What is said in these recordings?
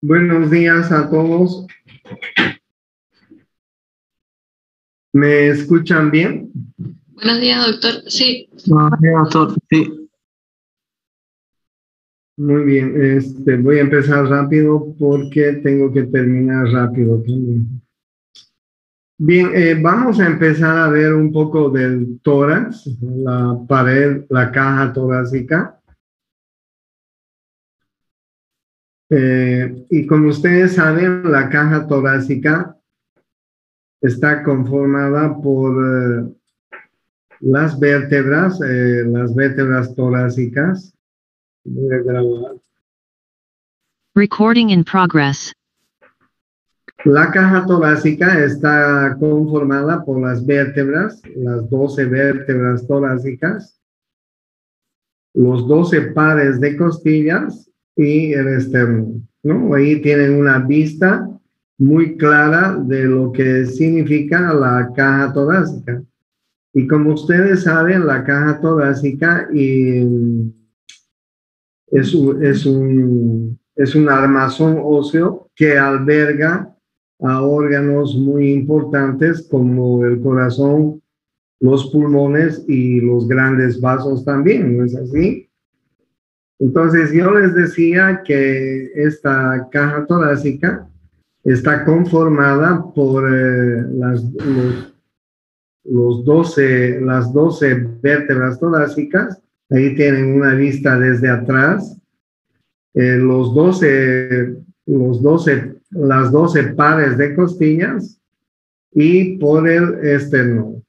Buenos días a todos. ¿Me escuchan bien? Buenos días, doctor. Sí. Buenos días, doctor. Sí. Muy bien. Voy a empezar rápido porque tengo que terminar rápido también. Bien, vamos a empezar a ver un poco del tórax, la pared, la caja torácica. Y como ustedes saben, la caja torácica está conformada por las vértebras torácicas. Voy a grabar. Recording in progress. La caja torácica está conformada por las vértebras, las 12 vértebras torácicas, los 12 pares de costillas y el esternón, ¿no? Ahí tienen una vista muy clara de lo que significa la caja torácica. Y como ustedes saben, la caja torácica es un armazón óseo que alberga a órganos muy importantes como el corazón, los pulmones y los grandes vasos también, ¿no es así? Entonces yo les decía que esta caja torácica está conformada por las 12 vértebras torácicas. Ahí tienen una vista desde atrás. Las 12 pares de costillas y por el esternón.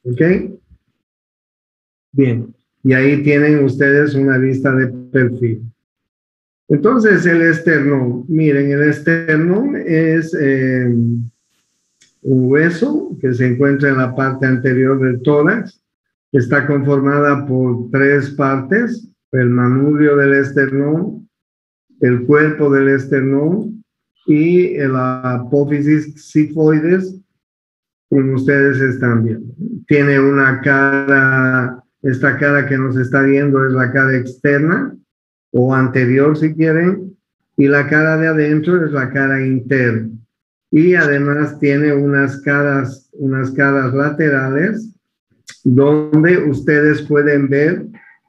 ¿Ok? Bien. Y ahí tienen ustedes una vista de perfil. Entonces, el esternón. Miren, el esternón es un hueso que se encuentra en la parte anterior del tórax. Está conformada por 3 partes. El manubrio del esternón, el cuerpo del esternón y la apófisis sifoides, como ustedes están viendo. Tiene una cara, esta cara que nos está viendo es la cara externa o anterior si quieren, y la cara de adentro es la cara interna. Y además tiene unas caras laterales donde ustedes pueden ver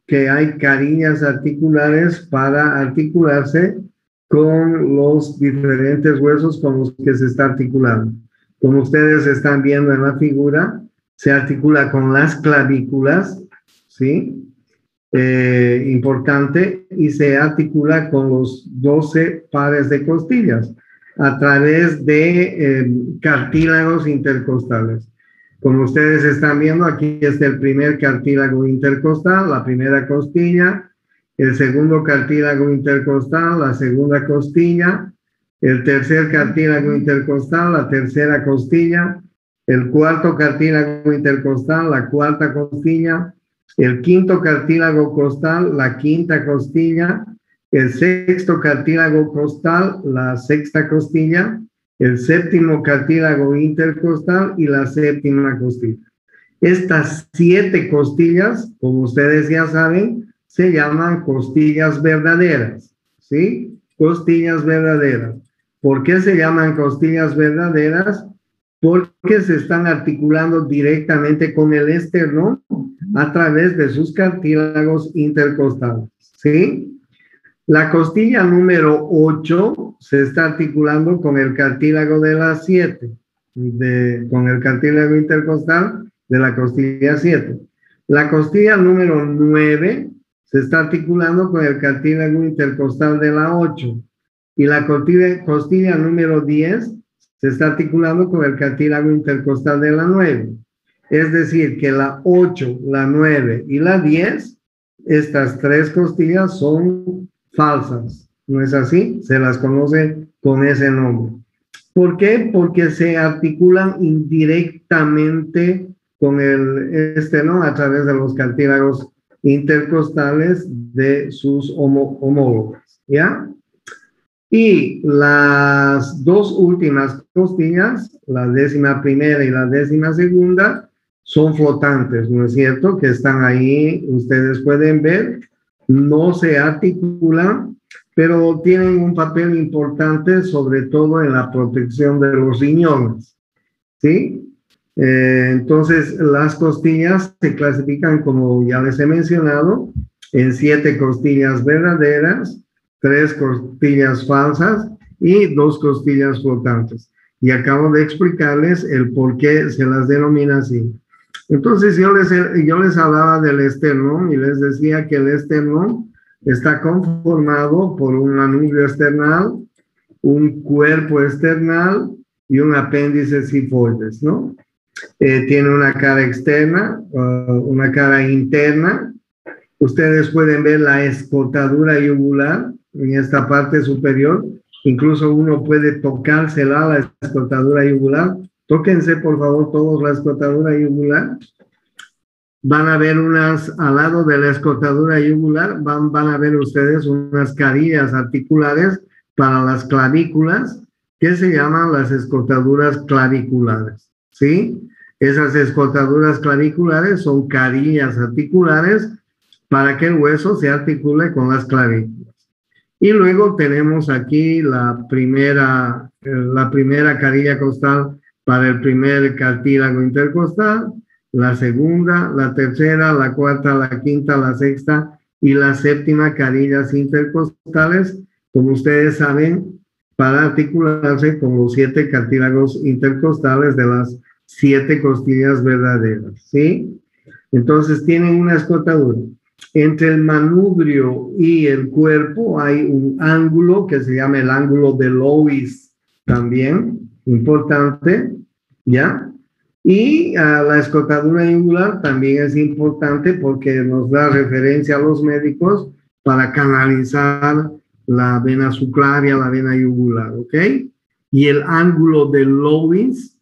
que hay carillas articulares para articularse con los diferentes huesos con los que se está articulando. Como ustedes están viendo en la figura, se articula con las clavículas, ¿sí? Importante, y se articula con los 12 pares de costillas a través de cartílagos intercostales. Como ustedes están viendo, aquí está el primer cartílago intercostal, la primera costilla, el segundo cartílago intercostal, la segunda costilla, el tercer cartílago intercostal, la tercera costilla, el cuarto cartílago intercostal, la cuarta costilla, el quinto cartílago costal, la quinta costilla, el sexto cartílago costal, la sexta costilla, el séptimo cartílago intercostal y la séptima costilla. Estas 7 costillas, como ustedes ya saben, se llaman costillas verdaderas, ¿sí? Costillas verdaderas. ¿Por qué se llaman costillas verdaderas? Porque se están articulando directamente con el esternón a través de sus cartílagos intercostales, ¿sí? La costilla número 8 se está articulando con el cartílago de la 7, con el cartílago intercostal de la costilla 7. La costilla número 9 se está articulando con el cartílago intercostal de la 8. Y la costilla número 10 se está articulando con el cartílago intercostal de la 9. Es decir, que la 8, la 9 y la 10, estas 3 costillas son falsas. ¿No es así? Se las conoce con ese nombre. ¿Por qué? Porque se articulan indirectamente con el esternón a través de los cartílagos intercostales de sus homólogos, ¿ya? Y las 2 últimas costillas, la 11ª y la 12ª, son flotantes, ¿no es cierto? Que están ahí, ustedes pueden ver, no se articulan, pero tienen un papel importante, sobre todo en la protección de los riñones, ¿sí? Entonces, las costillas se clasifican, como ya les he mencionado, en 7 costillas verdaderas, 3 costillas falsas y 2 costillas flotantes. Y acabo de explicarles el por qué se las denomina así. Entonces, yo les hablaba del esternón y les decía que el esternón está conformado por un manubrio esternal, un cuerpo esternal y un apéndice sifoides, ¿no? Tiene una cara externa, una cara interna. Ustedes pueden ver la escotadura yugular en esta parte superior. Incluso uno puede tocársela, la escotadura yugular. Tóquense, por favor, todos la escotadura yugular. Van a ver al lado de la escotadura yugular, van a ver ustedes unas carillas articulares para las clavículas, que se llaman las escotaduras claviculares, ¿sí? Esas escotaduras claviculares son carillas articulares para que el hueso se articule con las clavículas. Y luego tenemos aquí la primera carilla costal para el primer cartílago intercostal, la segunda, la tercera, la cuarta, la quinta, la sexta y la séptima carillas intercostales, como ustedes saben, para articularse con los 7 cartílagos intercostales de las 7 costillas verdaderas, ¿sí? Entonces tienen una escotadura. Entre el manubrio y el cuerpo hay un ángulo que se llama el ángulo de Lois, también importante, ¿ya? Y la escotadura yugular también es importante porque nos da referencia a los médicos para canalizar la vena subclavia, la vena yugular, ¿ok? Y el ángulo de Lois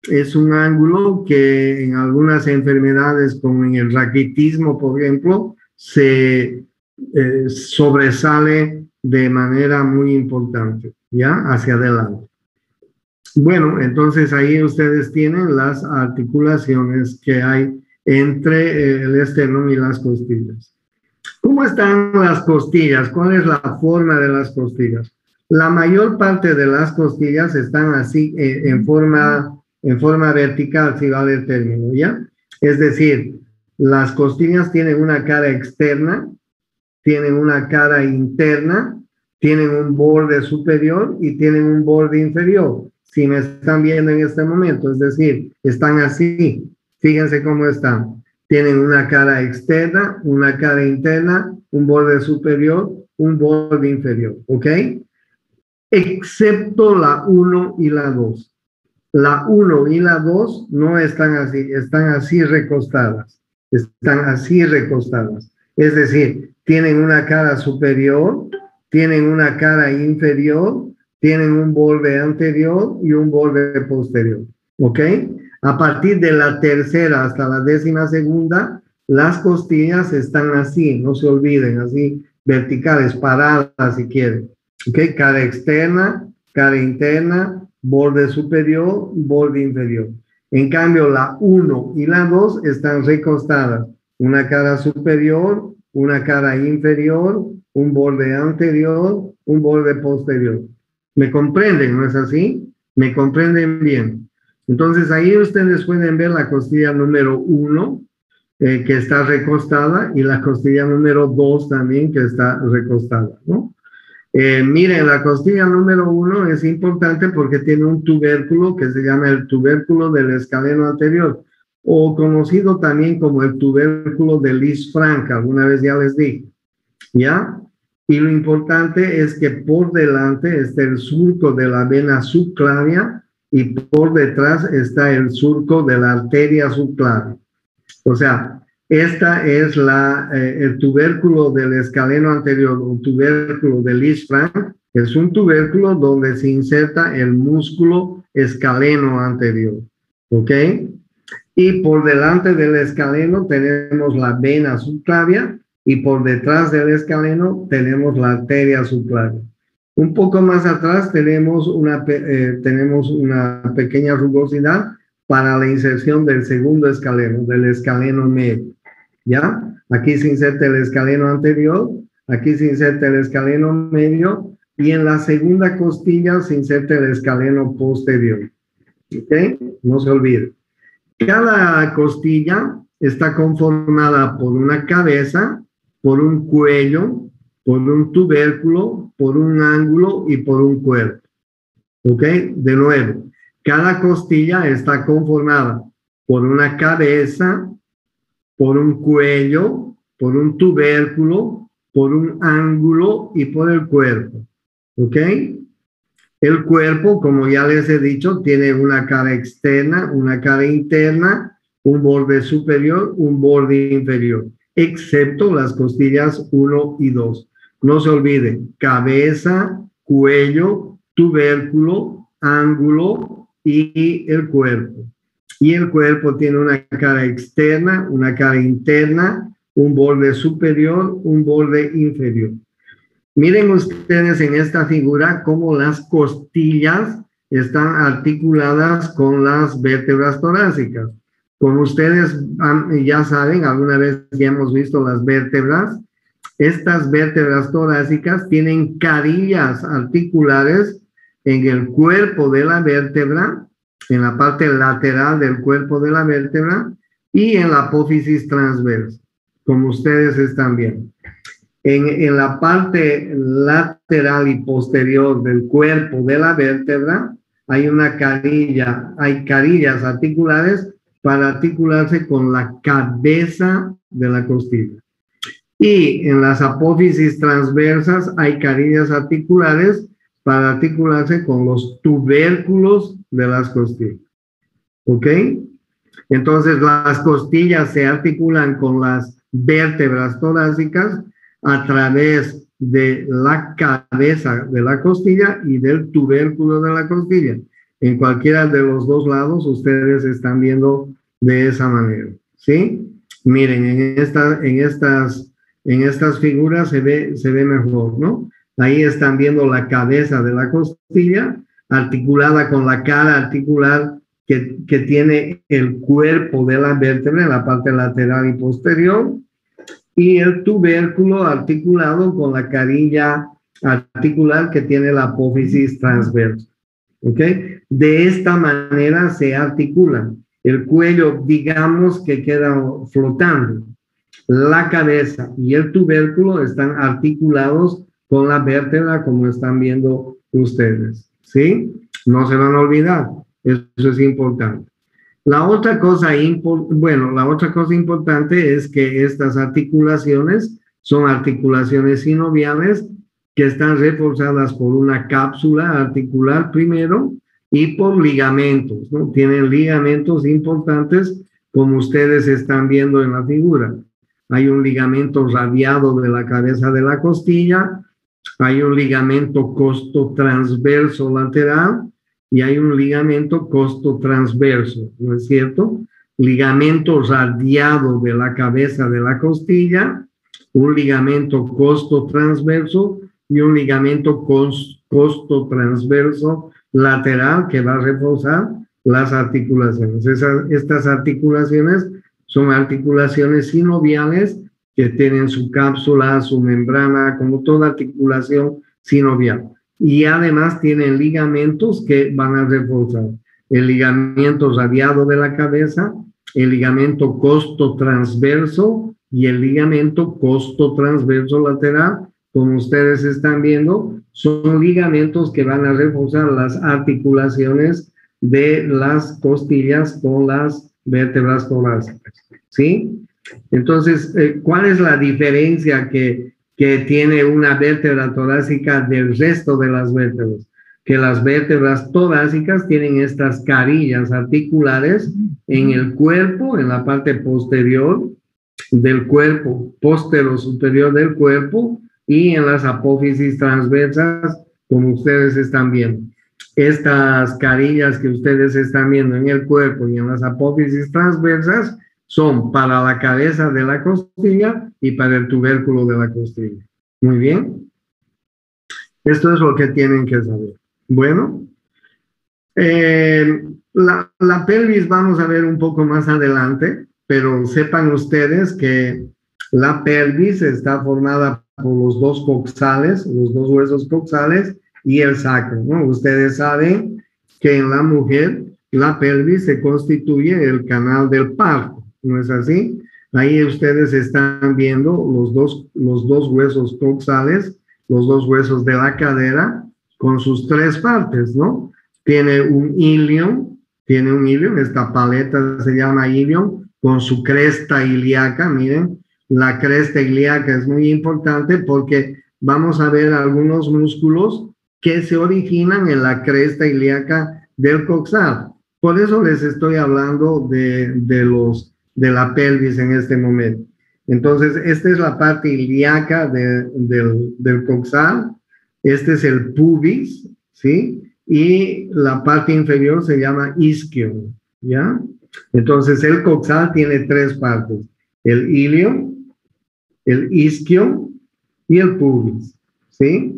es un ángulo que en algunas enfermedades, como en el raquitismo, por ejemplo, se sobresale de manera muy importante, ¿ya? Hacia adelante. Bueno, entonces ahí ustedes tienen las articulaciones que hay entre el esternón y las costillas. ¿Cómo están las costillas? ¿Cuál es la forma de las costillas? La mayor parte de las costillas están así en forma vertical, si vale el término, ¿ya? Es decir, las costillas tienen una cara externa, tienen una cara interna, tienen un borde superior y tienen un borde inferior. Si me están viendo en este momento, es decir, están así, fíjense cómo están. Tienen una cara externa, una cara interna, un borde superior, un borde inferior, ¿ok? Excepto la 1 y la 2. La 1 y la 2 no están así recostadas. Están así recostadas. Es decir, tienen una cara superior, tienen una cara inferior, tienen un borde anterior y un borde posterior, ¿ok? A partir de la tercera hasta la 12ª, las costillas están así, no se olviden, así verticales, paradas si quieren. ¿Ok? Cara externa, cara interna, borde superior, borde inferior. En cambio, la 1 y la 2 están recostadas. Una cara superior, una cara inferior, un borde anterior, un borde posterior. ¿Me comprenden? ¿No es así? ¿Me comprenden bien? Entonces ahí ustedes pueden ver la costilla número 1 que está recostada y la costilla número 2 también que está recostada, ¿no? Miren, la costilla número 1 es importante porque tiene un tubérculo que se llama el tubérculo del escaleno anterior, o conocido también como el tubérculo de Lisfranc, alguna vez ya les dije, ¿ya? Y lo importante es que por delante está el surco de la vena subclavia y por detrás está el surco de la arteria subclavia. O sea, esta es el tubérculo del escaleno anterior, un tubérculo de Lisfranc, es un tubérculo donde se inserta el músculo escaleno anterior, ¿ok? Y por delante del escaleno tenemos la vena subclavia y por detrás del escaleno tenemos la arteria subclavia. Un poco más atrás tenemos una pequeña rugosidad para la inserción del segundo escaleno, del escaleno medio, ¿ya? Aquí se inserta el escaleno anterior, aquí se inserta el escaleno medio y en la segunda costilla se inserta el escaleno posterior, ¿ok? No se olvide. Cada costilla está conformada por una cabeza, por un cuello, por un tubérculo, por un ángulo y por un cuerpo. ¿Ok? De nuevo, cada costilla está conformada por una cabeza, por un cuello, por un tubérculo, por un ángulo y por el cuerpo. ¿Ok? El cuerpo, como ya les he dicho, tiene una cara externa, una cara interna, un borde superior, un borde inferior, excepto las costillas 1 y 2. No se olviden, cabeza, cuello, tubérculo, ángulo y el cuerpo. Y el cuerpo tiene una cara externa, una cara interna, un borde superior, un borde inferior. Miren ustedes en esta figura cómo las costillas están articuladas con las vértebras torácicas. Como ustedes ya saben, alguna vez ya hemos visto las vértebras. Estas vértebras torácicas tienen carillas articulares en el cuerpo de la vértebra, en la parte lateral del cuerpo de la vértebra y en la apófisis transversa, como ustedes están viendo. En la parte lateral y posterior del cuerpo de la vértebra hay una carilla, hay carillas articulares para articularse con la cabeza de la costilla. Y en las apófisis transversas hay carillas articulares para articularse con los tubérculos de las costillas. ¿Ok? Entonces las costillas se articulan con las vértebras torácicas a través de la cabeza de la costilla y del tubérculo de la costilla. En cualquiera de los dos lados ustedes están viendo de esa manera, ¿sí? Miren, en estas figuras se ve mejor, ¿no? Ahí están viendo la cabeza de la costilla articulada con la cara articular que tiene el cuerpo de la vértebra en la parte lateral y posterior, y el tubérculo articulado con la carilla articular que tiene la apófisis transversa. ¿Ok? De esta manera se articulan. El cuello, digamos que queda flotando. La cabeza y el tubérculo están articulados con la vértebra, como están viendo ustedes. ¿Sí? No se van a olvidar. Eso es importante. La otra cosa importante es que estas articulaciones son articulaciones sinoviales que están reforzadas por una cápsula articular primero y por ligamentos, ¿no? Tienen ligamentos importantes como ustedes están viendo en la figura. Hay un ligamento radiado de la cabeza de la costilla, hay un ligamento costotransverso lateral y hay un ligamento costotransverso, ¿no es cierto? Ligamento radiado de la cabeza de la costilla, un ligamento costotransverso y un ligamento costotransverso lateral que va a reforzar las articulaciones. Estas articulaciones son articulaciones sinoviales que tienen su cápsula, su membrana, como toda articulación sinovial. Y además tienen ligamentos que van a reforzar el ligamento radiado de la cabeza, el ligamento costotransverso y el ligamento costotransverso lateral. Como ustedes están viendo, son ligamentos que van a reforzar las articulaciones de las costillas con las vértebras torácicas, ¿sí? Entonces, ¿cuál es la diferencia que tiene una vértebra torácica del resto de las vértebras? Que las vértebras torácicas tienen estas carillas articulares en el cuerpo, en la parte posterior del cuerpo, superior del cuerpo, y en las apófisis transversas, como ustedes están viendo. Estas carillas que ustedes están viendo en el cuerpo y en las apófisis transversas son para la cabeza de la costilla y para el tubérculo de la costilla. Muy bien. Esto es lo que tienen que saber. Bueno, la pelvis vamos a ver un poco más adelante, pero sepan ustedes que la pelvis está formada por los dos coxales, los dos huesos coxales y el sacro, ¿no? Ustedes saben que en la mujer la pelvis se constituye el canal del parto, ¿no es así? Ahí ustedes están viendo los dos huesos coxales, los dos huesos de la cadera con sus tres partes, ¿no? Tiene un ilion, esta paleta se llama ilion, con su cresta ilíaca. Miren, la cresta ilíaca es muy importante porque vamos a ver algunos músculos que se originan en la cresta ilíaca del coxal. Por eso les estoy hablando de la pelvis en este momento. Entonces, esta es la parte ilíaca del coxal. Este es el pubis, ¿sí? Y la parte inferior se llama isquion, ¿ya? Entonces, el coxal tiene tres partes: el ilion, el isquion y el pubis, ¿sí?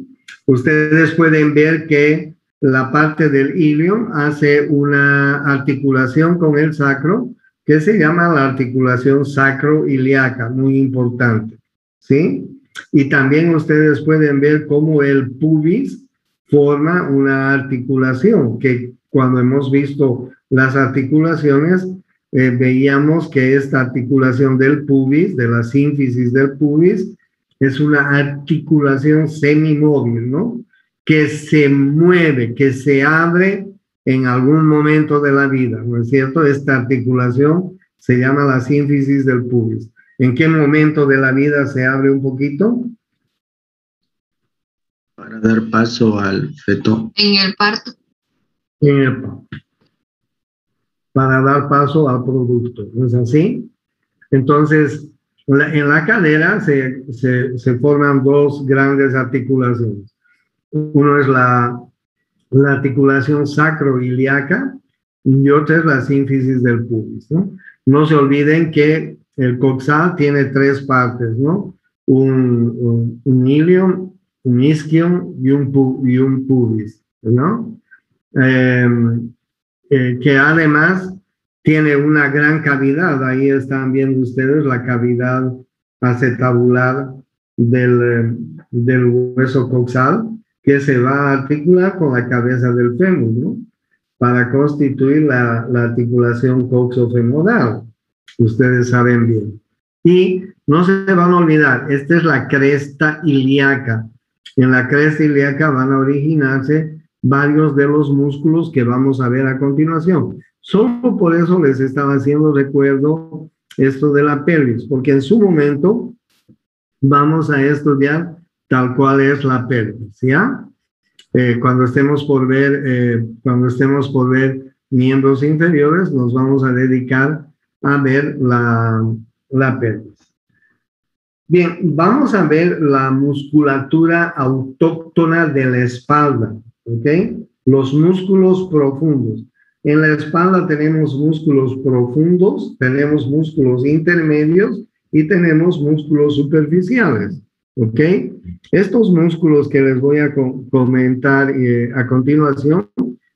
Ustedes pueden ver que la parte del ilion hace una articulación con el sacro que se llama la articulación sacroiliaca, muy importante, ¿sí? Y también ustedes pueden ver cómo el pubis forma una articulación, que cuando hemos visto las articulaciones, veíamos que esta articulación del pubis, de la sínfisis del pubis, es una articulación semimóvil, ¿no? Que se mueve, que se abre en algún momento de la vida, ¿no es cierto? Esta articulación se llama la sínfisis del pubis. ¿En qué momento de la vida se abre un poquito? Para dar paso al feto. En el parto. En el parto. Para dar paso al producto, ¿no es así? Entonces, en la cadera se forman dos grandes articulaciones. Uno es la articulación sacroiliaca y otra es la sínfisis del pubis, ¿no? No se olviden que el coxal tiene tres partes, ¿no? Un ilion, un isquion y un pubis, ¿no? Que además tiene una gran cavidad. Ahí están viendo ustedes la cavidad acetabular del hueso coxal, que se va a articular con la cabeza del fémur, ¿no? Para constituir la articulación coxofemoral. Ustedes saben bien. Y no se van a olvidar, esta es la cresta ilíaca. En la cresta ilíaca van a originarse varios de los músculos que vamos a ver a continuación. Solo por eso les estaba haciendo recuerdo esto de la pelvis, porque en su momento vamos a estudiar tal cual es la pelvis, ¿ya? Cuando estemos por ver miembros inferiores, nos vamos a dedicar a ver la pelvis. Bien, vamos a ver la musculatura autóctona de la espalda, ¿ok? los músculos profundos. En la espalda tenemos músculos profundos, tenemos músculos intermedios y tenemos músculos superficiales, ¿ok? Estos músculos que les voy a comentar a continuación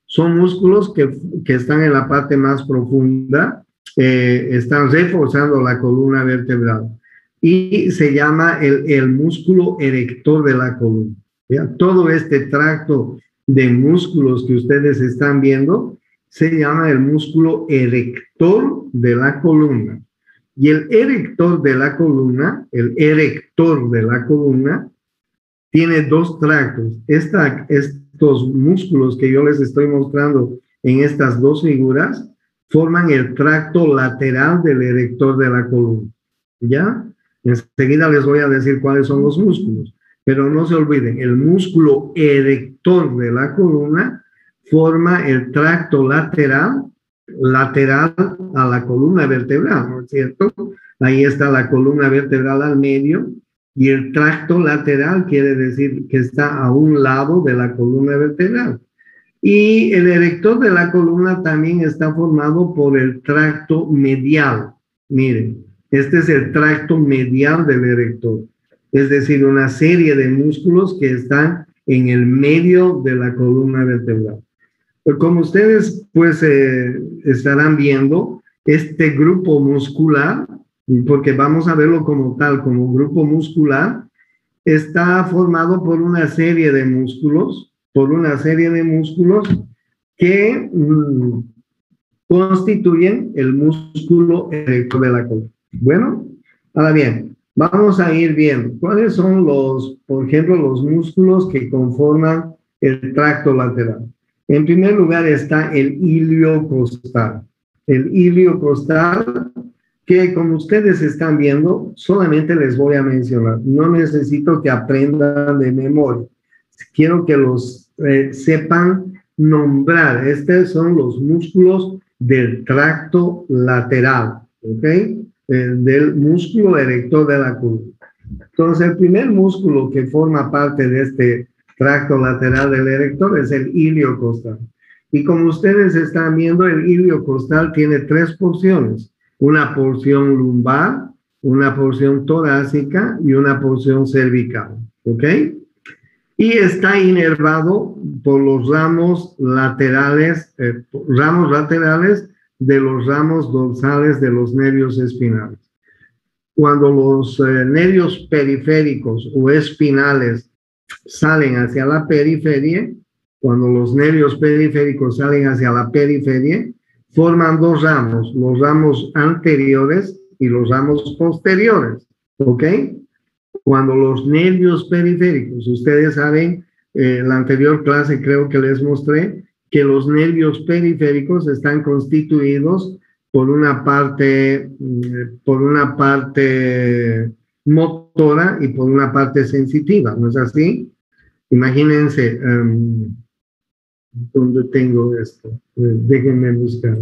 son músculos que están en la parte más profunda, están reforzando la columna vertebral y se llama el músculo erector de la columna. ¿Ya? Todo este tracto de músculos que ustedes están viendo se llama el músculo erector de la columna. Y el erector de la columna, tiene dos tractos. Estos músculos que yo les estoy mostrando en estas dos figuras forman el tracto lateral del erector de la columna. ¿Ya? Enseguida les voy a decir cuáles son los músculos. Pero no se olviden, el músculo erector de la columna forma el tracto lateral a la columna vertebral, ¿no es cierto? Ahí está la columna vertebral al medio y el tracto lateral quiere decir que está a un lado de la columna vertebral. Y el erector de la columna también está formado por el tracto medial. Miren, este es el tracto medial del erector, es decir, una serie de músculos que están en el medio de la columna vertebral. Pero como ustedes pues estarán viendo, este grupo muscular, porque vamos a verlo como tal, como grupo muscular, está formado por una serie de músculos, que constituyen el músculo erector de la columna. Bueno, ahora bien, vamos a ir viendo cuáles son por ejemplo, los músculos que conforman el tracto lateral. En primer lugar está el iliocostal. El iliocostal, que como ustedes están viendo, solamente les voy a mencionar. No necesito que aprendan de memoria. Quiero que los sepan nombrar. Estos son los músculos del tracto lateral, ¿ok? Del músculo erector de la columna. Entonces, el primer músculo que forma parte de este tracto lateral del erector es el iliocostal. Y como ustedes están viendo, el iliocostal tiene tres porciones. Una porción lumbar, una porción torácica y una porción cervical. ¿Ok? Y está inervado por los ramos laterales de los ramos dorsales de los nervios espinales. Cuando los nervios periféricos o espinales salen hacia la periferia, forman dos ramos, los ramos anteriores y los ramos posteriores, ¿ok? Cuando los nervios periféricos, ustedes saben, la anterior clase creo que les mostré que los nervios periféricos están constituidos por una parte motora y por una parte sensitiva, ¿no es así? Imagínense, ¿dónde tengo esto? Déjenme buscar.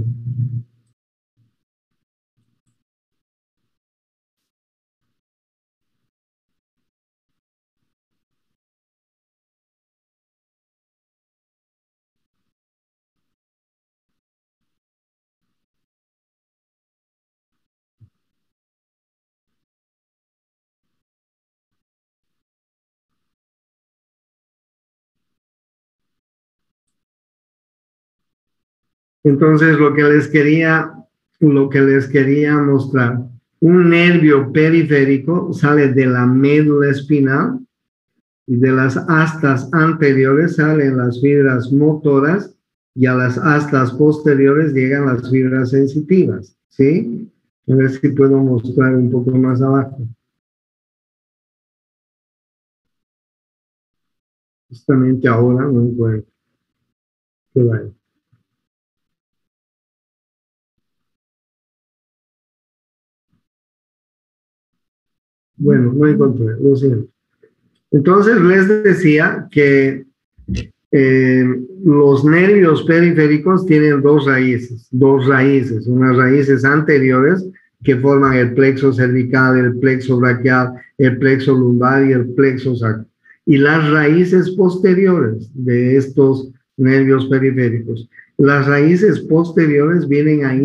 Entonces, lo que les quería mostrar, un nervio periférico sale de la médula espinal y de las astas anteriores salen las fibras motoras y a las astas posteriores llegan las fibras sensitivas, ¿sí? A ver si puedo mostrar un poco más abajo. Justamente ahora no encuentro. ¿Qué va? Bueno, no encontré, lo siento. Entonces les decía que los nervios periféricos tienen dos raíces, unas raíces anteriores que forman el plexo cervical, el plexo braquial, el plexo lumbar y el plexo sacro. Y las raíces posteriores de estos nervios periféricos. Las raíces posteriores vienen a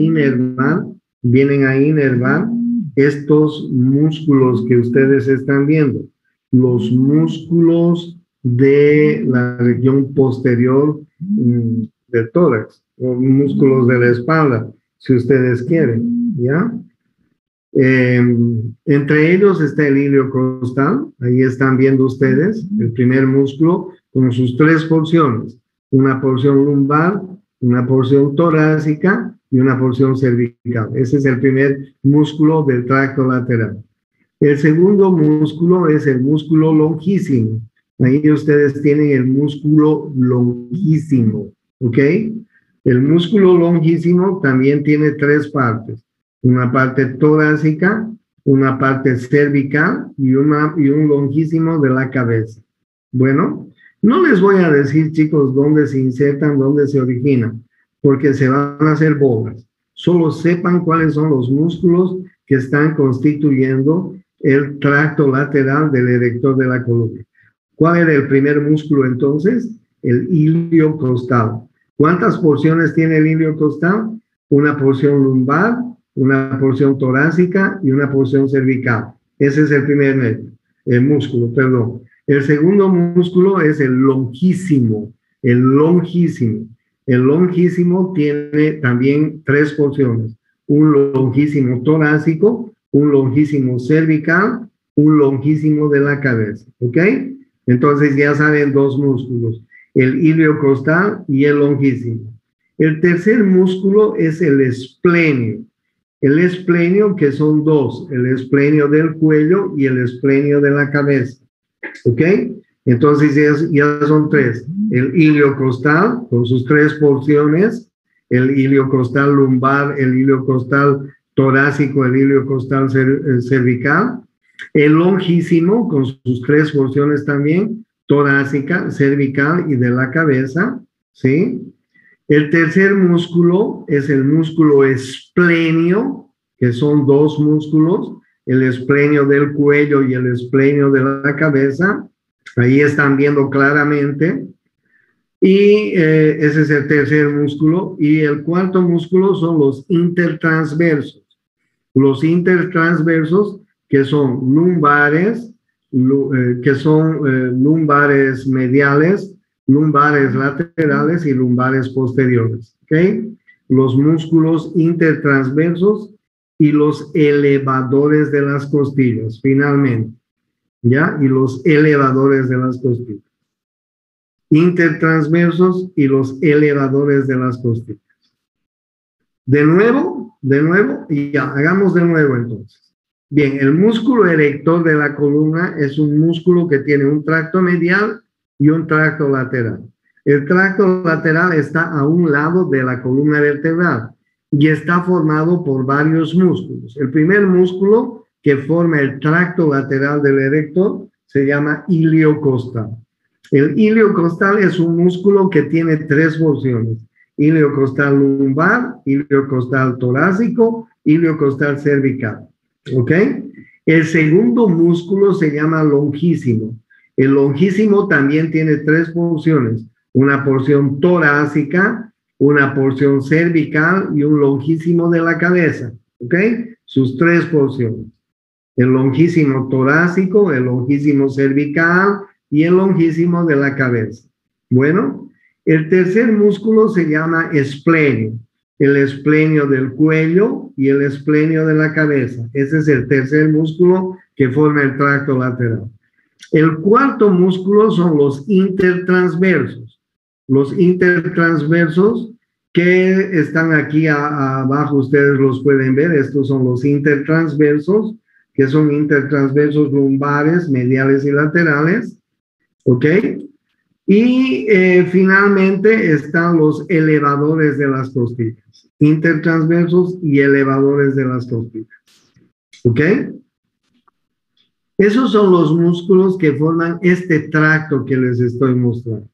inervar estos músculos que ustedes están viendo, los músculos de la región posterior del tórax, o músculos de la espalda, si ustedes quieren, ¿ya? Entre ellos está el ilio costal, ahí están viendo ustedes el primer músculo con sus tres porciones, una porción lumbar, una porción torácica y una porción cervical. Ese es el primer músculo del tracto lateral. El segundo músculo es el músculo longísimo. Ahí ustedes tienen el músculo longísimo, ¿ok? El músculo longísimo también tiene tres partes. Una parte torácica, una parte cervical y un longísimo de la cabeza. Bueno, no les voy a decir, chicos, dónde se insertan, dónde se originan, porque se van a hacer bolas. Solo sepan cuáles son los músculos que están constituyendo el tracto lateral del erector de la columna. ¿Cuál era el primer músculo entonces? El ilio costal. ¿Cuántas porciones tiene el ilio costal? Una porción lumbar, una porción torácica y una porción cervical. Ese es el primer músculo, perdón. El segundo músculo es el longísimo. El longísimo. El longísimo tiene también tres porciones. Un longísimo torácico, un longísimo cervical, un longísimo de la cabeza. ¿Ok? Entonces ya saben dos músculos. El ilio costal y el longísimo. El tercer músculo es el esplenio. El esplenio, que son dos, el esplenio del cuello y el esplenio de la cabeza. ¿Ok? Entonces ya son tres. El ilio costal, con sus tres porciones, el ilio costal lumbar, el ilio costal torácico, el ilio costal cervical. El longísimo, con sus tres porciones también, torácica, cervical y de la cabeza, ¿sí? El tercer músculo es el músculo esplenio, que son dos músculos, el esplenio del cuello y el esplenio de la cabeza. Ahí están viendo claramente. Y ese es el tercer músculo. Y el cuarto músculo son los intertransversos. Los intertransversos, que son lumbares, lumbares mediales, lumbares laterales y lumbares posteriores, ¿ok? Los músculos intertransversos y los elevadores de las costillas, finalmente, ¿ya? Y los elevadores de las costillas. Intertransversos y los elevadores de las costillas. De nuevo, y ya, hagamos de nuevo entonces. Bien, el músculo erector de la columna es un músculo que tiene un tracto medial y un tracto lateral. El tracto lateral está a un lado de la columna vertebral y está formado por varios músculos. El primer músculo que forma el tracto lateral del erector se llama ilio costal. El ilio costal es un músculo que tiene tres porciones: ilio costal lumbar, ilio costal torácico, ilio costal cervical. ¿Ok? El segundo músculo se llama longísimo. El longísimo también tiene tres porciones: una porción torácica, una porción cervical y un longísimo de la cabeza. ¿Ok? Sus tres porciones: el longísimo torácico, el longísimo cervical y el longísimo de la cabeza. Bueno, el tercer músculo se llama esplenio. El esplenio del cuello y el esplenio de la cabeza. Ese es el tercer músculo que forma el tracto lateral. El cuarto músculo son los intertransversos. Los intertransversos que están aquí abajo, ustedes los pueden ver. Estos son los intertransversos, que son intertransversos lumbares, mediales y laterales. ¿Ok? Y finalmente están los elevadores de las costillas, intertransversos y elevadores de las costillas. ¿Ok? Esos son los músculos que forman este tracto que les estoy mostrando.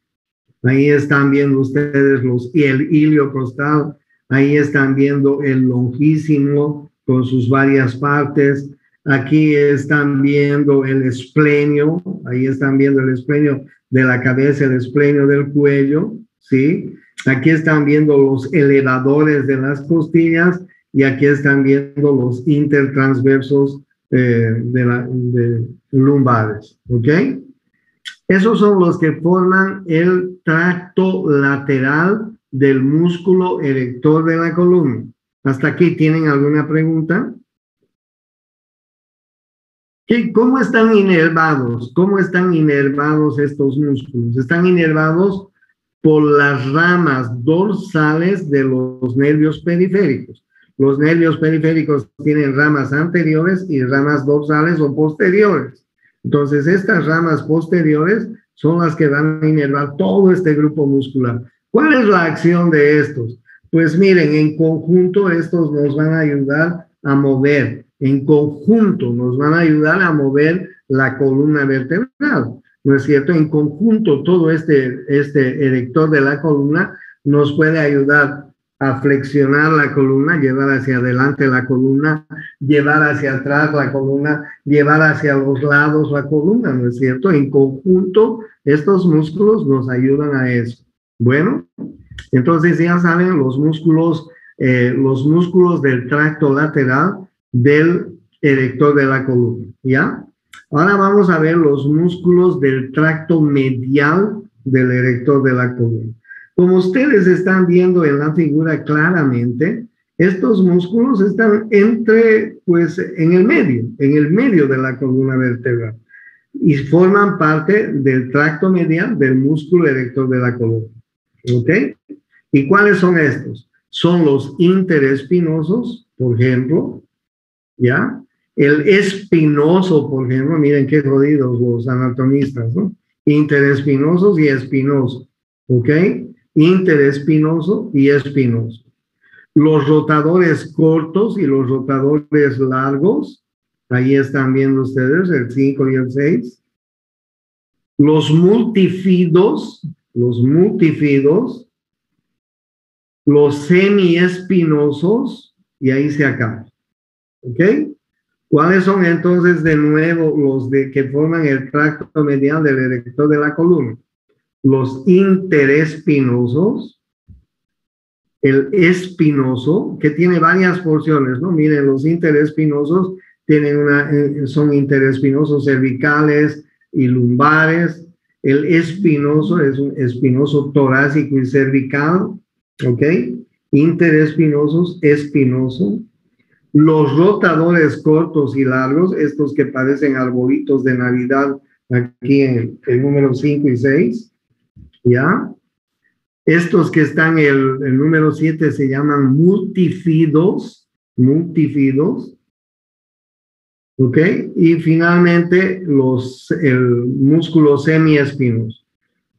Ahí están viendo ustedes el ilio costal, ahí están viendo el longísimo con sus varias partes. Aquí están viendo el esplenio, ahí están viendo el esplenio de la cabeza, el esplenio del cuello, ¿sí? Aquí están viendo los elevadores de las costillas y aquí están viendo los intertransversos de lumbares, ¿ok? Esos son los que forman el tracto lateral del músculo erector de la columna. ¿Hasta aquí tienen alguna pregunta? ¿Cómo están inervados? ¿Cómo están inervados estos músculos? Están inervados por las ramas dorsales de los nervios periféricos. Los nervios periféricos tienen ramas anteriores y ramas dorsales o posteriores. Entonces, estas ramas posteriores son las que van a inervar todo este grupo muscular. ¿Cuál es la acción de estos? Pues miren, en conjunto estos nos van a ayudar a mover. En conjunto nos van a ayudar a mover la columna vertebral. ¿No es cierto? En conjunto, todo este erector de la columna nos puede ayudar a flexionar la columna, llevar hacia adelante la columna, llevar hacia atrás la columna, llevar hacia los lados la columna, ¿no es cierto? En conjunto, estos músculos nos ayudan a eso. Bueno, entonces ya saben, los músculos del tracto lateral del erector de la columna, ¿ya? Ahora vamos a ver los músculos del tracto medial del erector de la columna. Como ustedes están viendo en la figura claramente, estos músculos están en el medio de la columna vertebral y forman parte del tracto medial del músculo erector de la columna. ¿Ok? ¿Y cuáles son estos? Son los interespinosos, por ejemplo, ¿ya? El espinoso, por ejemplo, miren qué jodidos los anatomistas, ¿no? Interespinosos y espinosos, ¿ok? Interespinoso y espinoso. Los rotadores cortos y los rotadores largos, ahí están viendo ustedes el 5 y el 6. Los multifidos, los semiespinosos, y ahí se acaba. ¿Ok? ¿Cuáles son entonces de nuevo los que forman el tracto medial del erector de la columna? Los interespinosos, el espinoso, que tiene varias porciones, ¿no? Miren, los interespinosos son interespinosos cervicales y lumbares. El espinoso es un espinoso torácico y cervical, ¿ok? Interespinosos, espinoso. Los rotadores cortos y largos, estos que parecen arbolitos de Navidad, aquí en el número 5 y 6, ¿ya? Estos que están en el número 7 se llaman multifidos, ¿ok? Y finalmente el músculo semiespinoso,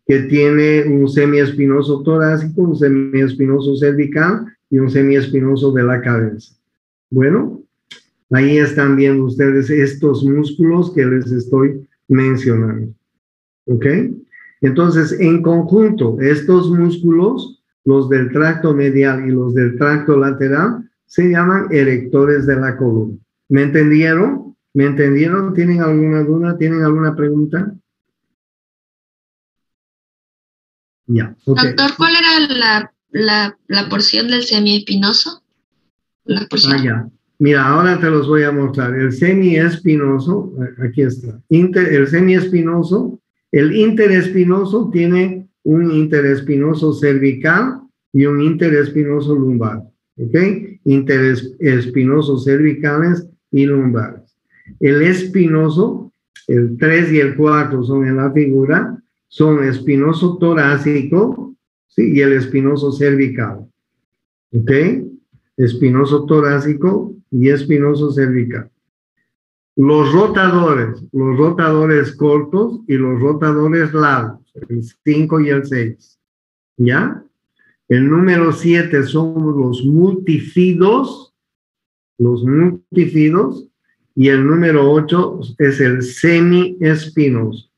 que tiene un semiespinoso torácico, un semiespinoso cervical y un semiespinoso de la cabeza. Bueno, ahí están viendo ustedes estos músculos que les estoy mencionando. ¿Ok? Entonces, en conjunto, estos músculos, los del tracto medial y los del tracto lateral, se llaman erectores de la columna. ¿Me entendieron? ¿Me entendieron? ¿Tienen alguna duda? ¿Tienen alguna pregunta? Ya. Okay. Doctor, ¿cuál era la porción del semiespinoso? La porción. Ya. Mira, ahora te los voy a mostrar. El semiespinoso, aquí está. El semiespinoso, el interespinoso tiene un interespinoso cervical y un interespinoso lumbar. ¿Ok? Interespinosos cervicales y lumbares. El espinoso, el 3 y el 4 son en la figura, son espinoso torácico, ¿sí? Y el espinoso cervical. ¿Ok? Espinoso torácico y espinoso cervical. Los rotadores cortos y los rotadores largos, el 5 y el 6. ¿Ya? El número 7 son los multifidos, y el número 8 es el semiespinoso.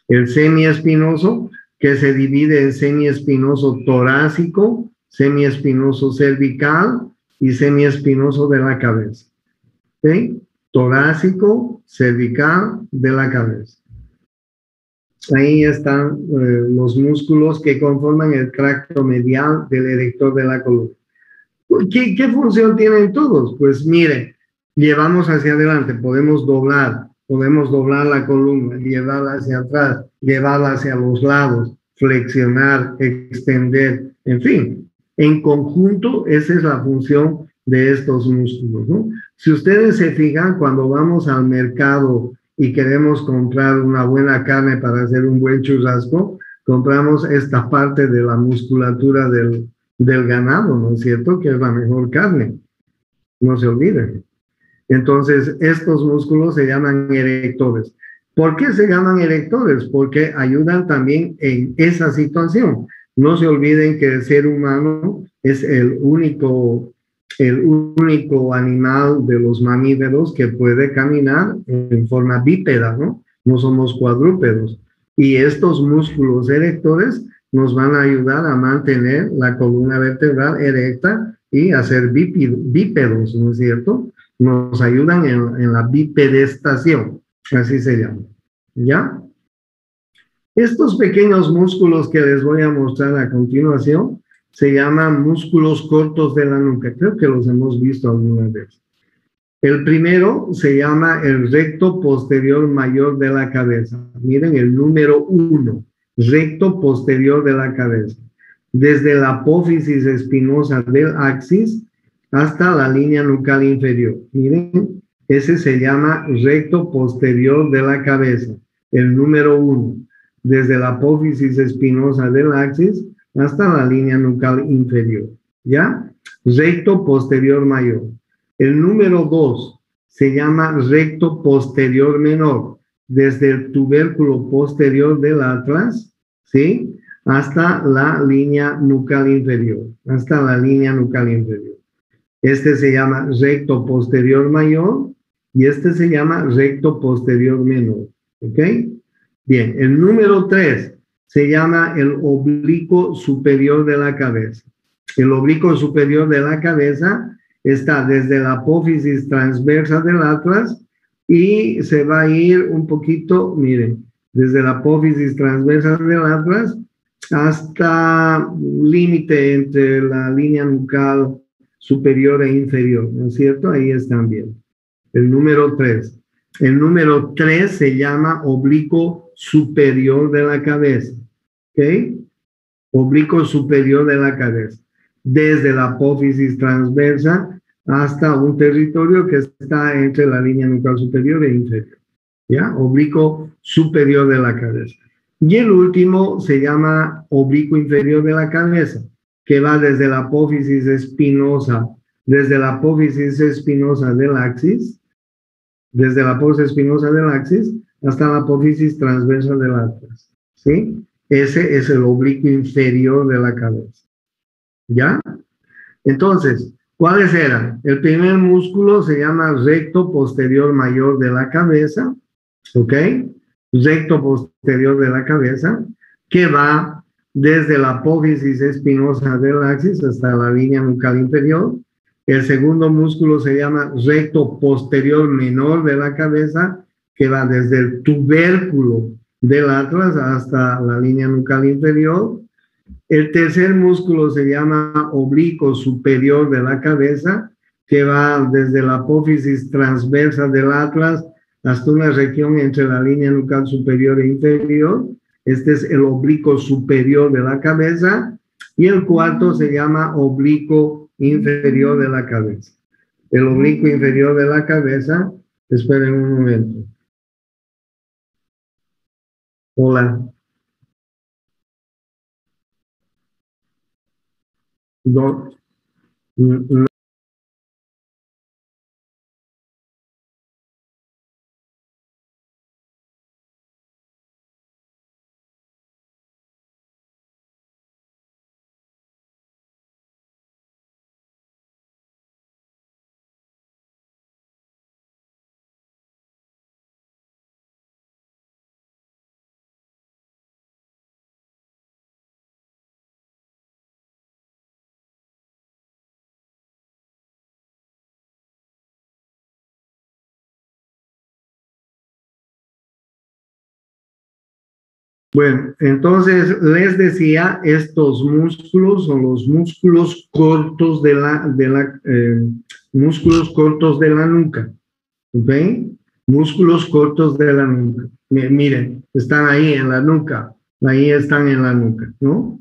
El semiespinoso, que se divide en semiespinoso torácico, semiespinoso cervical y semiespinoso de la cabeza. ¿Ok? Torácico, cervical, de la cabeza. Ahí están los músculos que conforman el tracto medial del erector de la columna. ¿Qué función tienen todos? Pues mire, llevamos hacia adelante, podemos doblar la columna, llevarla hacia atrás, llevarla hacia los lados, flexionar, extender, en fin. En conjunto, esa es la función de estos músculos, ¿no? Si ustedes se fijan, cuando vamos al mercado y queremos comprar una buena carne para hacer un buen churrasco, compramos esta parte de la musculatura del ganado, ¿no es cierto? Que es la mejor carne, no se olviden. Entonces, estos músculos se llaman erectores. ¿Por qué se llaman erectores? Porque ayudan también en esa situación. No se olviden que el ser humano es el único animal de los mamíferos que puede caminar en forma bípeda, ¿no? No somos cuadrúpedos. Y estos músculos erectores nos van a ayudar a mantener la columna vertebral erecta y a ser bípedos, ¿no es cierto? Nos ayudan en la bipedestación, así se llama, ¿ya? Estos pequeños músculos que les voy a mostrar a continuación se llaman músculos cortos de la nuca. Creo que los hemos visto alguna vez. El primero se llama el recto posterior mayor de la cabeza. Miren el número 1, recto posterior de la cabeza. Desde la apófisis espinosa del axis hasta la línea nucal inferior. Miren, ese se llama recto posterior de la cabeza, el número 1. Desde la apófisis espinosa del axis hasta la línea nucal inferior. ¿Ya? Recto posterior mayor. El número 2 se llama recto posterior menor, desde el tubérculo posterior del atlas, ¿sí? Hasta la línea nucal inferior, hasta la línea nucal inferior. Este se llama recto posterior mayor y este se llama recto posterior menor, ¿ok? Bien, el número 3 se llama el oblicuo superior de la cabeza. El oblicuo superior de la cabeza está desde la apófisis transversa del atlas y se va a ir un poquito, miren, desde la apófisis transversa del atlas hasta límite entre la línea nucal superior e inferior, ¿no es cierto? Ahí están bien. El número 3. El número 3 se llama oblicuo superior de la cabeza, ¿ok? Oblicuo superior de la cabeza, desde la apófisis transversa hasta un territorio que está entre la línea nucal superior e inferior, ¿ya? Oblicuo superior de la cabeza. Y el último se llama oblicuo inferior de la cabeza, que va desde la apófisis espinosa, del axis, desde la apófisis espinosa del axis hasta la apófisis transversa del atlas, ¿sí? Ese es el oblicuo inferior de la cabeza, ¿ya? Entonces, ¿cuáles eran? El primer músculo se llama recto posterior mayor de la cabeza, ¿ok? Recto posterior de la cabeza, que va desde la apófisis espinosa del axis hasta la línea nucal inferior. El segundo músculo se llama recto posterior menor de la cabeza, que va desde el tubérculo del atlas hasta la línea nucal inferior. El tercer músculo se llama oblicuo superior de la cabeza, que va desde la apófisis transversa del atlas hasta una región entre la línea nucal superior e inferior. Este es el oblicuo superior de la cabeza. Y el cuarto se llama oblicuo inferior de la cabeza. El oblicuo inferior de la cabeza, esperen un momento. Hola. No, Bueno, entonces les decía, estos músculos son los músculos cortos músculos cortos de la nuca, ¿ok? Músculos cortos de la nuca. Miren, están ahí en la nuca, ahí están en la nuca, ¿no?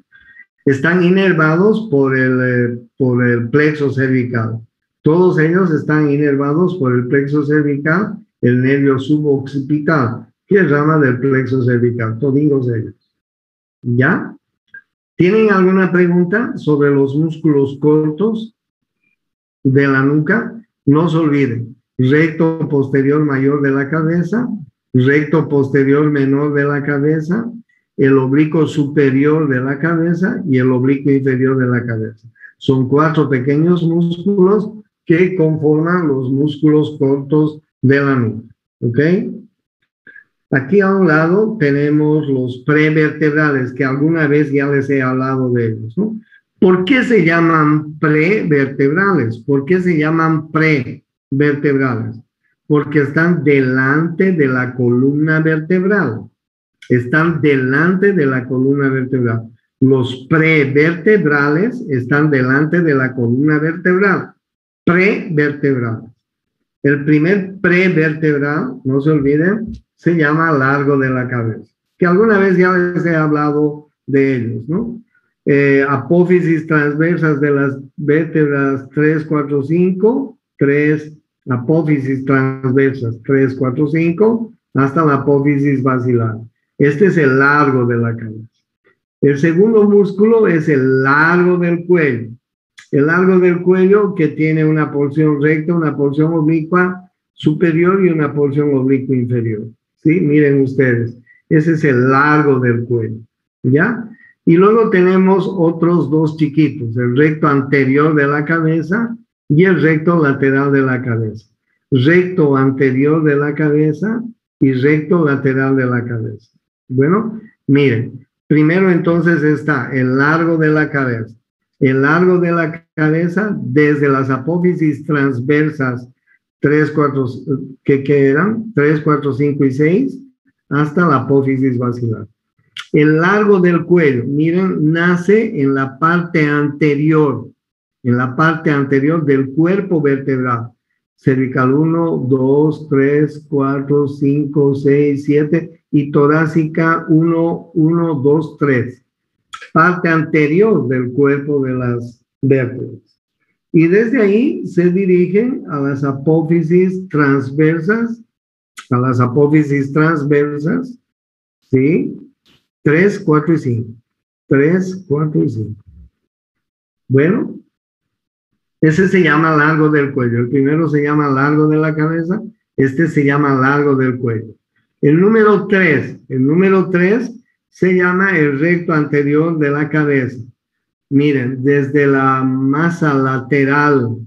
Están inervados por el plexo cervical. Todos ellos están inervados por el plexo cervical, el nervio suboccipital, que es rama del plexo cervical, todos ellos. ¿Ya? ¿Tienen alguna pregunta sobre los músculos cortos de la nuca? No se olviden, recto posterior mayor de la cabeza, recto posterior menor de la cabeza, el oblicuo superior de la cabeza y el oblicuo inferior de la cabeza. Son 4 pequeños músculos que conforman los músculos cortos de la nuca. ¿Ok? Aquí a un lado tenemos los prevertebrales, que alguna vez ya les he hablado de ellos, ¿no? ¿Por qué se llaman prevertebrales? ¿Por qué se llaman prevertebrales? Porque están delante de la columna vertebral. Están delante de la columna vertebral. Los prevertebrales están delante de la columna vertebral. Prevertebrales. El primer prevertebral, no se olviden, se llama largo de la cabeza, que alguna vez ya les he hablado de ellos, ¿no? Apófisis transversas de las vértebras 3, 4, 5, 3 apófisis transversas, 3, 4, 5, hasta la apófisis basilar. Este es el largo de la cabeza. El segundo músculo es el largo del cuello. El largo del cuello que tiene una porción recta, una porción oblicua superior y una porción oblicua inferior. ¿Sí? Miren ustedes, ese es el largo del cuello. ¿Ya? Y luego tenemos otros 2 chiquitos, el recto anterior de la cabeza y el recto lateral de la cabeza. Recto anterior de la cabeza y recto lateral de la cabeza. Bueno, miren, primero entonces está el largo de la cabeza. El largo de la cabeza desde las apófisis transversas 3, 4, que eran 3, 4, 5 y 6 hasta la apófisis basilar. El largo del cuello, miren, nace en la parte anterior del cuerpo vertebral. Cervical 1, 2, 3, 4, 5, 6, 7 y torácica 1, 1, 2, 3. Parte anterior del cuerpo de las vértebras. Y desde ahí se dirigen a las apófisis transversas, ¿sí? 3, 4 y 5. 3, 4 y 5. Bueno, ese se llama largo del cuello. El primero se llama largo de la cabeza, este se llama largo del cuello. El número 3 se llama el recto anterior de la cabeza. Miren, desde la masa lateral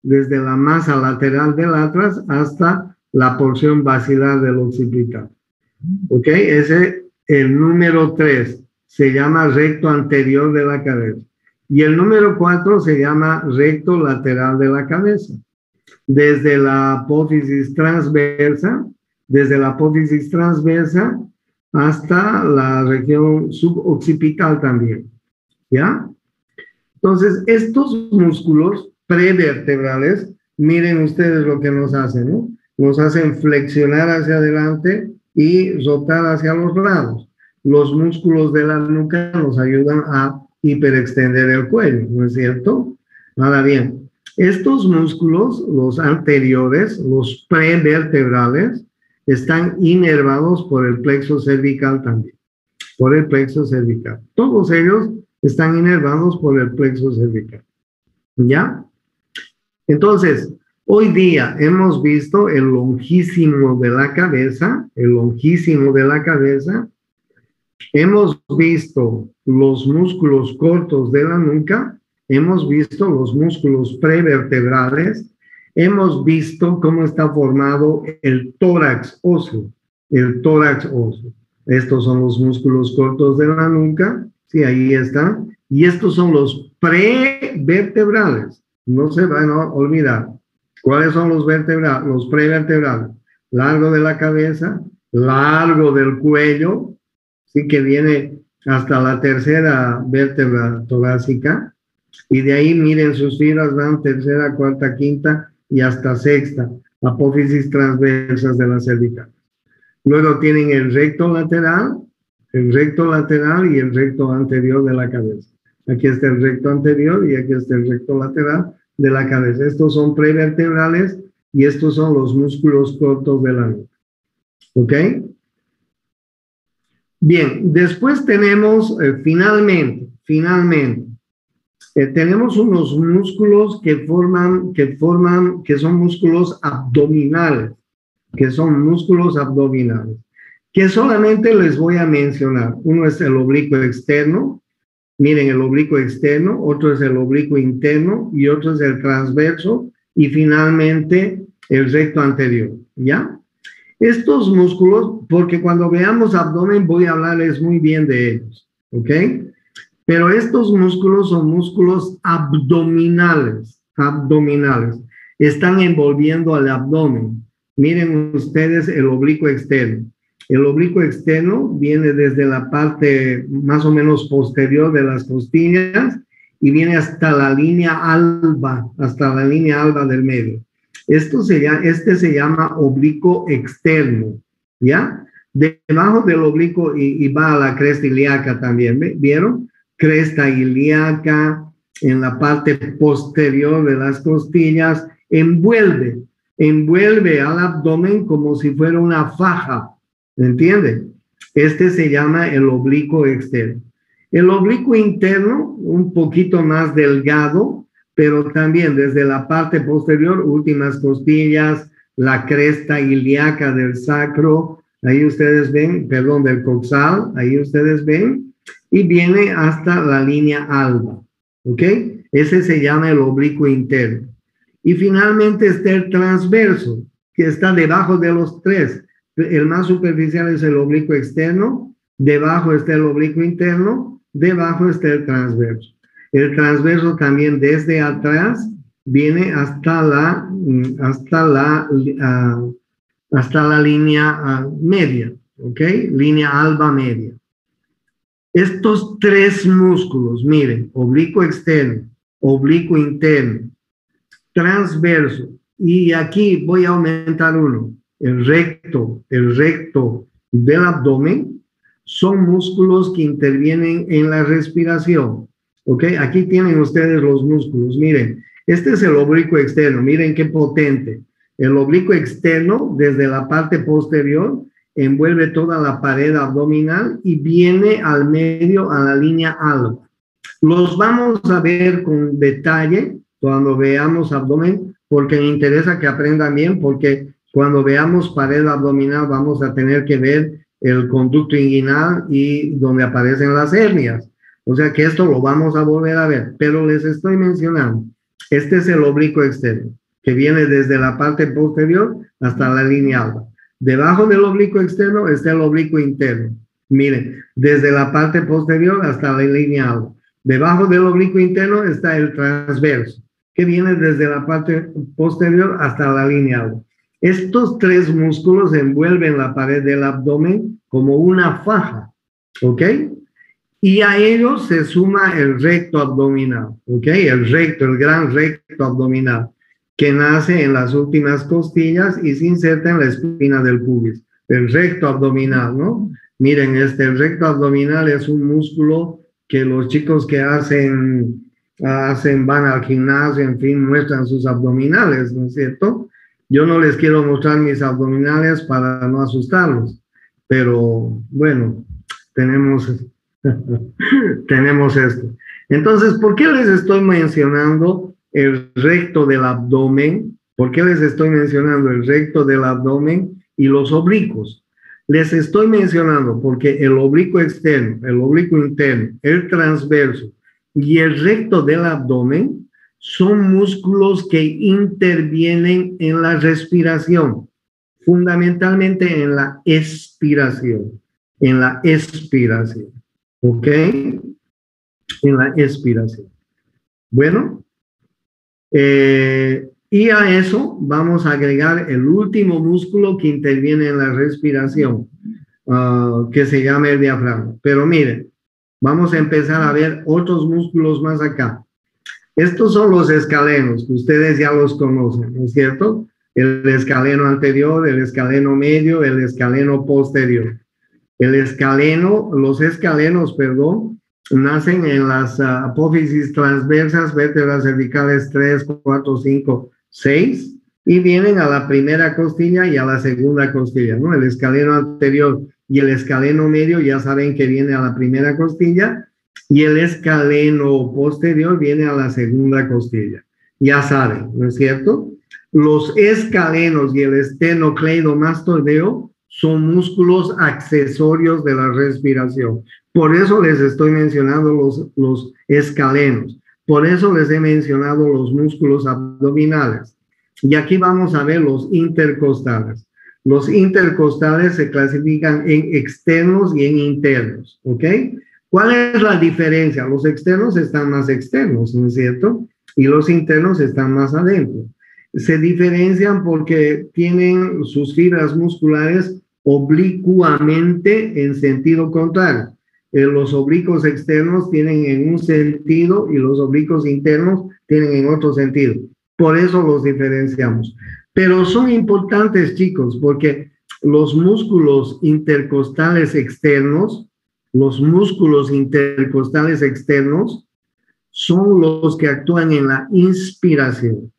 del atlas hasta la porción basilar del occipital. ¿Ok? Ese, el número 3, se llama recto anterior de la cabeza. Y el número 4 se llama recto lateral de la cabeza. Desde la apófisis transversa hasta la región suboccipital también. ¿Ya? Entonces, estos músculos prevertebrales, miren ustedes lo que nos hacen, ¿no? Nos hacen flexionar hacia adelante y rotar hacia los lados. Los músculos de la nuca nos ayudan a hiperextender el cuello, ¿no es cierto? Ahora bien, estos músculos, los anteriores, los prevertebrales, están inervados por el plexo cervical también, por el plexo cervical. Todos ellos están inervados por el plexo cervical. ¿Ya? Entonces, hoy día hemos visto el longísimo de la cabeza, hemos visto los músculos cortos de la nuca, hemos visto los músculos prevertebrales, hemos visto cómo está formado el tórax óseo, Estos son los músculos cortos de la nuca, sí, ahí están, y estos son los prevertebrales, no se van a olvidar. ¿Cuáles son los prevertebrales? Largo de la cabeza, largo del cuello, sí, que viene hasta la tercera vértebra torácica, y de ahí miren sus fibras van tercera, cuarta, quinta y hasta sexta, apófisis transversas de la cervical. Luego tienen el recto lateral y el recto anterior de la cabeza. Aquí está el recto anterior y aquí está el recto lateral de la cabeza. Estos son prevertebrales y estos son los músculos cortos de la nuca. ¿Ok? Bien, después tenemos finalmente, tenemos unos músculos que son músculos abdominales, que solamente les voy a mencionar. Uno es el oblicuo externo, miren el oblicuo externo, otro es el oblicuo interno y otro es el transverso y finalmente el recto anterior, ¿ya? Estos músculos, porque cuando veamos abdomen voy a hablarles muy bien de ellos, ¿ok? Pero estos músculos son músculos abdominales, están envolviendo al abdomen. Miren ustedes el oblicuo externo. El oblicuo externo viene desde la parte más o menos posterior de las costillas y viene hasta la línea alba del medio. Este se llama oblicuo externo, ¿ya? Debajo del oblicuo y va a la cresta ilíaca también, ¿vieron? Cresta ilíaca en la parte posterior de las costillas, envuelve al abdomen como si fuera una faja, ¿me entiende? Este se llama el oblicuo externo. El oblicuo interno, un poquito más delgado, pero también desde la parte posterior, últimas costillas, la cresta ilíaca del sacro, ahí ustedes ven, perdón, del coxal, ahí ustedes ven, y viene hasta la línea alba, ¿ok? Ese se llama el oblicuo interno. Y finalmente está el transverso, que está debajo de los tres. El más superficial es el oblicuo externo, debajo está el oblicuo interno, debajo está el transverso. El transverso también desde atrás viene hasta la línea media, ¿ok? Línea alba media. Estos tres músculos, miren, oblicuo externo, oblicuo interno, transverso, y aquí voy a aumentar uno, el recto del abdomen, son músculos que intervienen en la respiración. ¿Ok? Aquí tienen ustedes los músculos. Miren, este es el oblicuo externo. Miren qué potente. El oblicuo externo, desde la parte posterior, envuelve toda la pared abdominal y viene al medio a la línea alba. Los vamos a ver con detalle cuando veamos abdomen, porque me interesa que aprendan bien, porque cuando veamos pared abdominal vamos a tener que ver el conducto inguinal y donde aparecen las hernias. O sea que esto lo vamos a volver a ver, pero les estoy mencionando. Este es el oblicuo externo, que viene desde la parte posterior hasta la línea alba. Debajo del oblicuo externo está el oblicuo interno. Miren, desde la parte posterior hasta la línea alba. Debajo del oblicuo interno está el transverso, que viene desde la parte posterior hasta la línea alba. Estos tres músculos envuelven la pared del abdomen como una faja, ¿ok? Y a ellos se suma el recto abdominal, ¿ok? El gran recto abdominal, que nace en las últimas costillas y se inserta en la espina del pubis. El recto abdominal, ¿no? Miren, el recto abdominal es un músculo que los chicos que van al gimnasio, en fin, muestran sus abdominales, ¿no es cierto? Yo no les quiero mostrar mis abdominales para no asustarlos, pero bueno, tenemos esto. Entonces, ¿por qué les estoy mencionando el recto del abdomen? ¿Por qué les estoy mencionando el recto del abdomen y los oblicuos? Les estoy mencionando porque el oblicuo externo, el oblicuo interno, el transverso y el recto del abdomen son músculos que intervienen en la respiración, fundamentalmente en la expiración, ¿ok? En la expiración. Bueno, y a eso vamos a agregar el último músculo que interviene en la respiración. que se llama el diafragma. Pero miren, vamos a empezar a ver otros músculos más acá. Estos son los escalenos, que ustedes ya los conocen, ¿no es cierto? El escaleno anterior, el escaleno medio, el escaleno posterior. Los escalenos, perdón, nacen en las apófisis transversas, vértebras cervicales 3, 4, 5, 6, y vienen a la primera costilla y a la segunda costilla, ¿no? El escaleno anterior y el escaleno medio ya saben que viene a la primera costilla, y el escaleno posterior viene a la segunda costilla. Ya saben, ¿no es cierto? Los escalenos y el esternocleidomastoideo son músculos accesorios de la respiración. Por eso les estoy mencionando los escalenos. Por eso les he mencionado los músculos abdominales. Y aquí vamos a ver los intercostales. Los intercostales se clasifican en externos y en internos, ¿ok? ¿Cuál es la diferencia? Los externos están más externos, ¿no es cierto? Y los internos están más adentro. Se diferencian porque tienen sus fibras musculares oblicuamente en sentido contrario. Los oblicuos externos tienen en un sentido y los oblicuos internos tienen en otro sentido. Por eso los diferenciamos. Pero son importantes, chicos, porque los músculos intercostales externos son los que actúan en la inspiración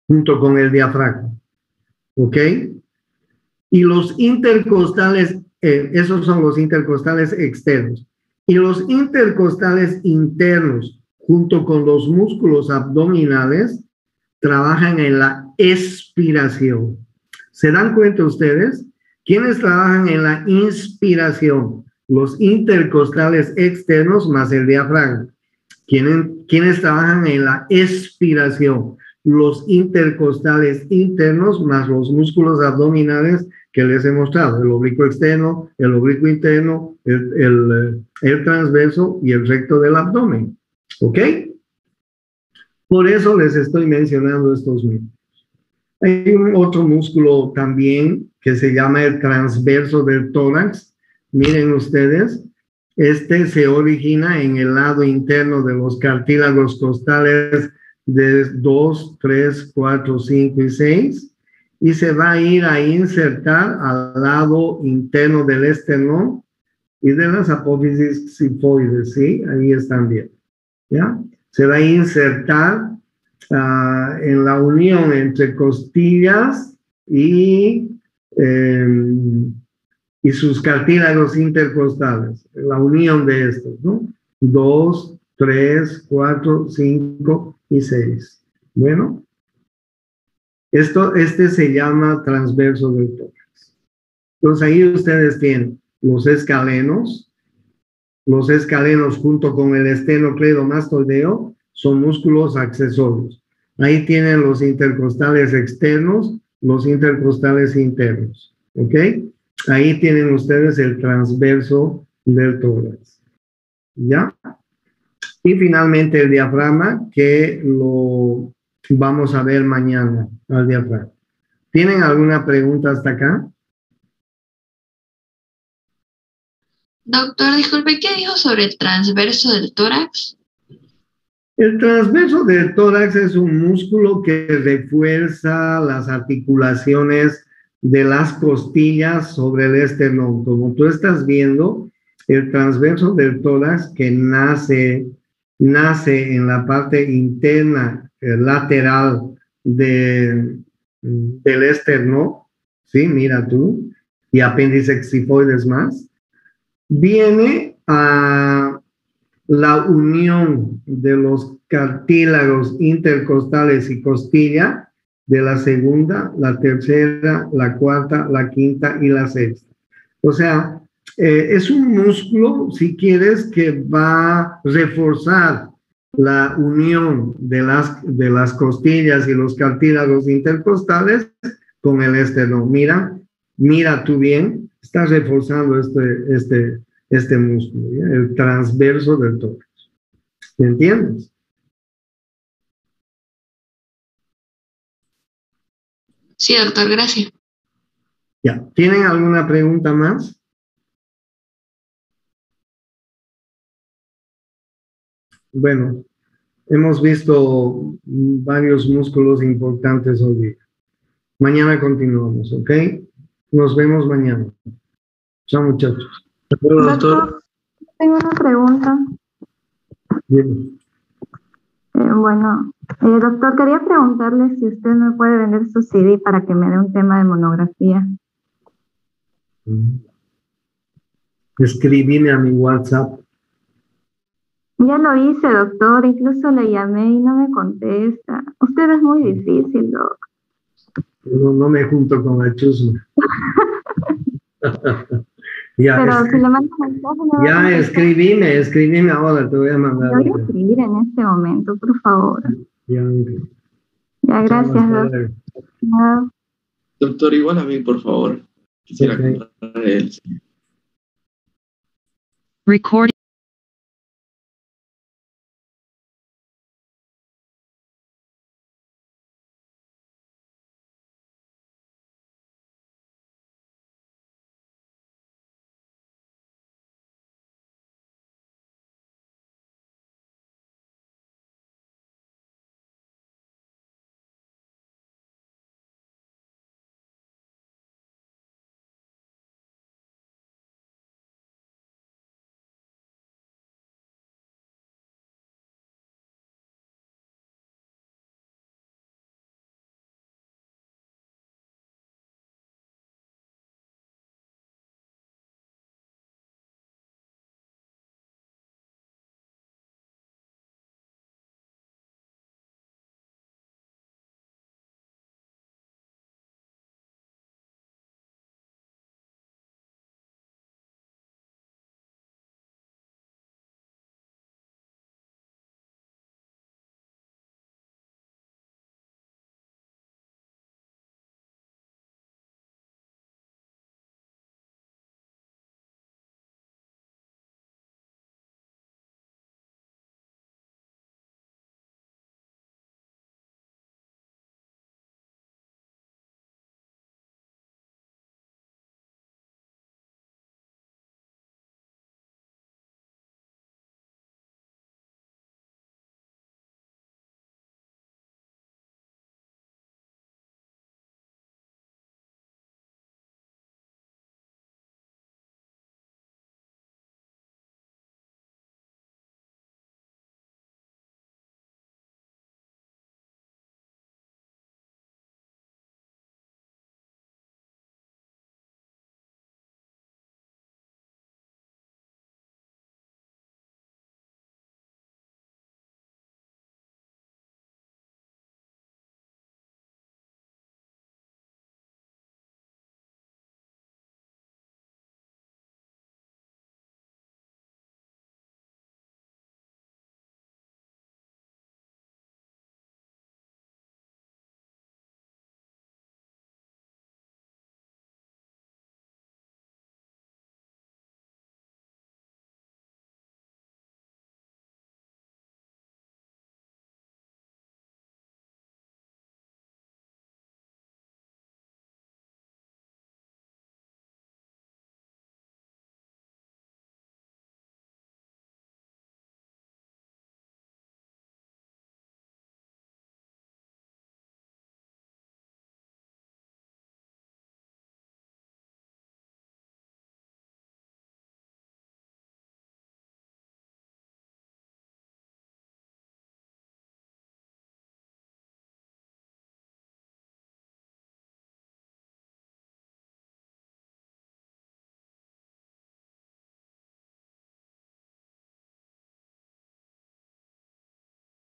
junto con el diafragma, ¿ok? Y los intercostales, esos son los intercostales externos. Y los intercostales internos, junto con los músculos abdominales, trabajan en la expiración. ¿Se dan cuenta ustedes? ¿Quiénes trabajan en la inspiración? Los intercostales externos más el diafragma. ¿Quiénes trabajan en la expiración? Los intercostales internos más los músculos abdominales que les he mostrado, el oblicuo externo, el oblicuo interno, el transverso y el recto del abdomen. ¿Ok? Por eso les estoy mencionando estos músculos. Hay otro músculo también que se llama el transverso del tórax. Miren ustedes, este se origina en el lado interno de los cartílagos costales de 2, 3, 4, 5 y 6, y se va a ir a insertar al lado interno del esternón y de las apófisis sifoides, ¿sí? Ahí están bien, ¿ya? Se va a insertar en la unión entre costillas y sus cartílagos intercostales, la unión de estos, ¿no? 2, 3, 4, 5 y 6. Bueno, este se llama transverso del tórax. Entonces ahí ustedes tienen los escalenos junto con el esternocleidomastoideo son músculos accesorios. Ahí tienen los intercostales externos, los intercostales internos, ¿ok? Ahí tienen ustedes el transverso del tórax, ¿ya? Y finalmente el diafragma, que lo vamos a ver mañana, al diafragma. ¿Tienen alguna pregunta hasta acá? Doctor, disculpe, ¿qué dijo sobre el transverso del tórax? El transverso del tórax es un músculo que refuerza las articulaciones de las costillas sobre el esternón. Como tú estás viendo, el transverso del tórax que nace en la parte interna, lateral del esternón, ¿sí? Mira tú, y apéndice xifoides más, viene a la unión de los cartílagos intercostales y costilla de la segunda, la tercera, la cuarta, la quinta y la sexta. O sea, es un músculo, si quieres, que va a reforzar la unión de las costillas y los cartílagos intercostales con el esternón. Mira tú bien, estás reforzando este músculo, ¿ya? El transverso del tórax. ¿Me entiendes? Sí, doctor, gracias. Ya. ¿Tienen alguna pregunta más? Bueno, hemos visto varios músculos importantes hoy día. Mañana continuamos, ¿ok? Nos vemos mañana. Chao, muchachos. Doctor, tengo una pregunta. Bien. Doctor, quería preguntarle si usted me puede vender su CD para que me dé un tema de monografía. Escribime a mi WhatsApp. Ya lo hice, doctor, incluso le llamé y no me contesta. Usted es muy difícil, doc. No me junto con la chusma. Ya, pero si le mando mensaje, me va a escribime ahora, te voy a mandar. Yo voy a escribir en este momento, por favor. Ya, gracias, doctor. No. Doctor, igual a mí, por favor. Quisiera comprar el... Record